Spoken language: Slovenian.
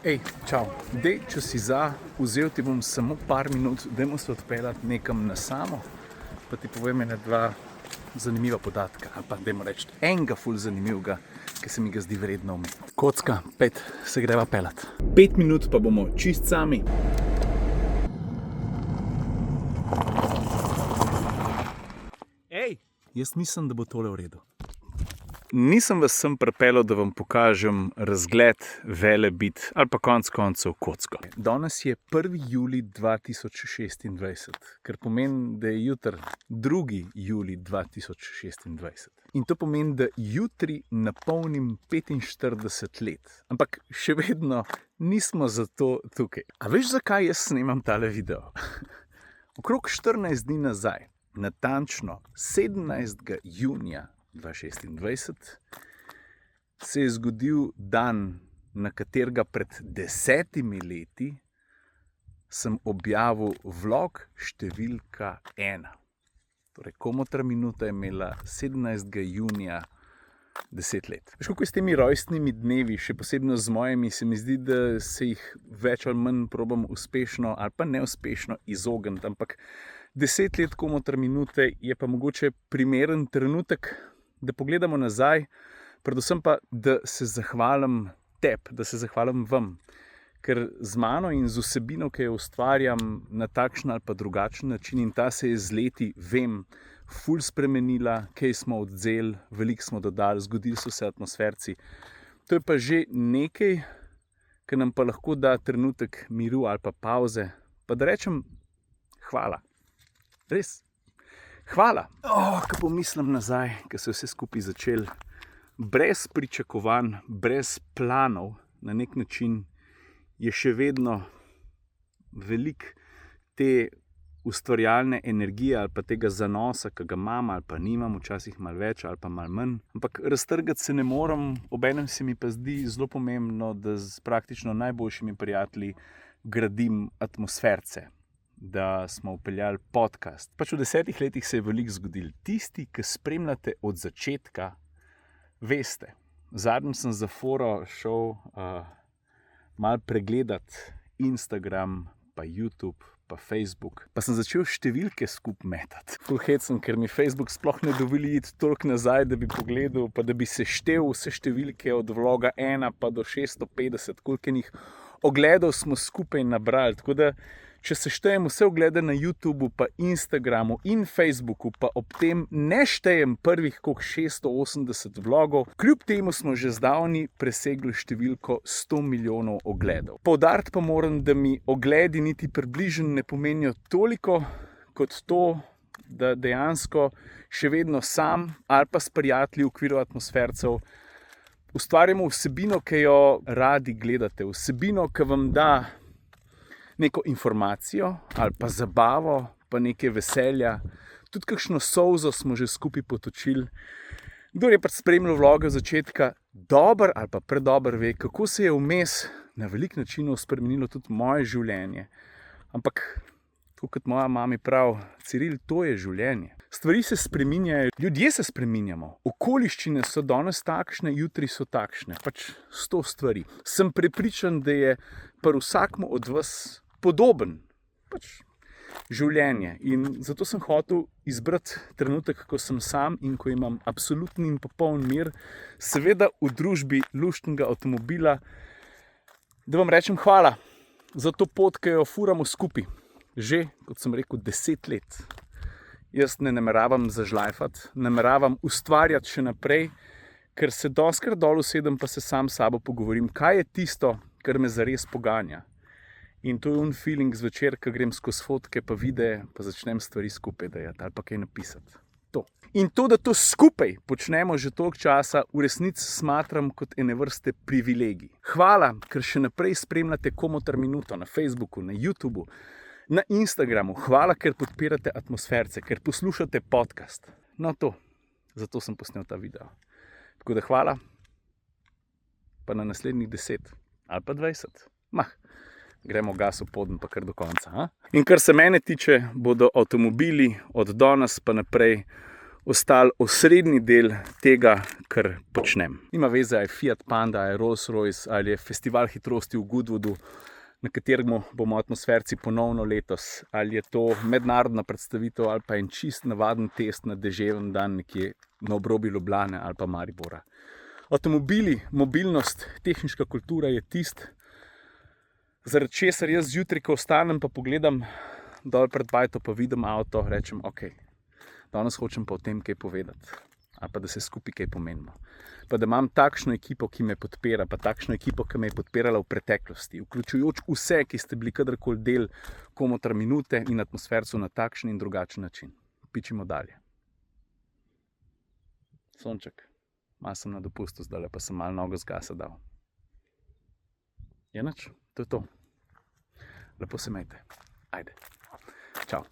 Ej, čau. Dej, če si vzel ti bom samo par minut, dajmo se odpeljati nekam na samo, pa ti povem ena dva zanimiva podatka, ali pa dajmo reči enega ful zanimivega, ki se mi ga zdi vredno omeniti. Kocka, se greva peljati. 5 minut pa bomo čist sami. Ej, jaz mislim, da bo tole v redu. Nisem vas sem pripeljal, da vam pokažem razgled Velebit ali pa konec koncev kocko. Danes je 1. julij 2026, kar pomeni, da je jutri 2. julij 2026. In to pomeni, da jutri napolnim 45 let. Ampak še vedno nismo zato tukaj. A veš, zakaj jaz snemam tale video? Okrog 14 dni nazaj, natančno 17. junija 2026, se je zgodil dan, na katerega pred 10 leti sem objavil vlog številka 1. Torej, Komotra minuta je imela 17. junija 10 let. Veš, kako je s temi rojstnimi dnevi, še posebno z mojimi, se mi zdi, da se jih več ali manj probam uspešno ali pa neuspešno izogniti, ampak 10 let Komotra minute je pa mogoče primeren trenutek, da pogledamo nazaj, predvsem pa, da se zahvalim tebi, da se zahvalim vam, ker z mano in z vsebino, ki jo ustvarjam na takšen ali pa drugačen način, in ta se je z leti, vem, ful spremenila, kaj smo odzeli, veliko smo dodali, zgodili so se atmosferci. To je pa že nekaj, kar nam pa lahko da trenutek miru ali pa pauze, pa da rečem hvala. Res. Hvala. Ko pomislim nazaj, ko se je vse skupaj začel, brez pričakovanj, brez planov, na nek način je še vedno veliko te ustvarjalne energije ali pa tega zanosa, ki ga imam ali pa nimam, včasih malo več ali pa malo manj. Ampak raztrgati se ne morem, obenem se mi pa zdi zelo pomembno, da z praktično najboljšimi prijatelji gradim atmosferce, da smo vpeljali podcast. Pač v 10 letih se je veliko zgodilo. Tisti, ki spremljate od začetka, veste. Zadnjič sem za foro šel malo pregledati Instagram, pa YouTube, pa Facebook. Pa sem začel številke skupaj metati. Ful hecam, ker mi Facebook sploh ne dovoli iti toliko nazaj, da bi pogledal, pa da bi seštel vse številke od vloga 1 pa do 650, koliko enih ogledov smo skupaj nabrali. Tako da, če seštejem vse oglede na YouTubu, pa Instagramu in Facebooku, pa ob tem ne štejem prvih 680 vlogov, kljub temu smo že zdavni presegli številko 100 milijonov ogledov. Poudariti pa moram, da mi ogledi niti približno ne pomenijo toliko, kot to, da dejansko še vedno sam ali pa s prijatelji v okviru atmosfercev ustvarjamo vsebino, ki jo radi gledate, vsebino, ki vam da neko informacijo ali pa zabavo, pa neke veselja. Tudi kakšno solzo smo že skupaj potočili. Kdor je pač spremljal vloge od začetka, dober ali pa predober ve, kako se je vmes na veliko načinov spremenilo tudi moje življenje. Ampak, tako kot moja mama pravi, Ciril, to je življenje. Stvari se spreminjajo, ljudje se spreminjamo, okoliščine so danes takšne, jutri so takšne, pač 100 stvari. Sem prepričan, da je pri vsakmu od vas podoben pač življenje, in zato sem hotel izbrati trenutek, ko sem sam in ko imam absolutni in popoln mir, seveda v družbi luštnega avtomobila, da vam rečem hvala za to pot, ki jo furamo skupaj. Že, kot sem rekel, 10 let. Jaz ne nameravam zažlajfati, nameravam ustvarjati še naprej, ker se dostikrat dol usedem, pa se sam s sabo pogovorim, kaj je tisto, kar me zares poganja. In to je feeling zvečer, ko grem skozi fotke, pa videe, pa začnem stvari skupaj dajati ali pa kaj napisati. To. In to, da to skupaj počnemo že toliko časa, v resnici smatram kot ene vrste privilegij. Hvala, ker še naprej spremljate Komotra minuto na Facebooku, na YouTubu, na Instagramu. Hvala, ker podpirate atmosferce, ker poslušate podcast. No to, zato sem posnel ta video. Tako da hvala, pa na naslednjih 10 ali pa 20. Gremo gas v poden, pa kar do konca. In kar se mene tiče, bodo avtomobili od danes pa naprej ostali osrednji del tega, kar počnem. Nima veze, ali je Fiat Panda, ali je Rolls-Royce, ali je festival hitrosti v Goodwoodu, na katerem bomo atmosferci ponovno letos, ali je to mednarodna predstavitev, ali pa en čist navaden test na deževen dan nekje na obrobju Ljubljane ali pa Maribora. Avtomobili, mobilnost, tehniška kultura je tist, zaradi česar jaz zjutraj, ko vstanem pa pogledam dol pred bajto, pa vidim avto, rečem, ok, danes hočem pa o tem kaj povedati, ali pa da se skupaj kaj pomenimo. Pa da imam takšno ekipo, ki me podpira, pa takšno ekipo, ki me je podpirala v preteklosti, vključujoč vse, ki ste bili kadarkoli del Komotra minute in atmosfercev na takšen in drugačen način. Pičimo dalje. Sonček, malo sem na dopustu zdaj, pa sem malo nogo z gasa dal. Je nič, to je to. Lepo se imejte. Ajde. Čau.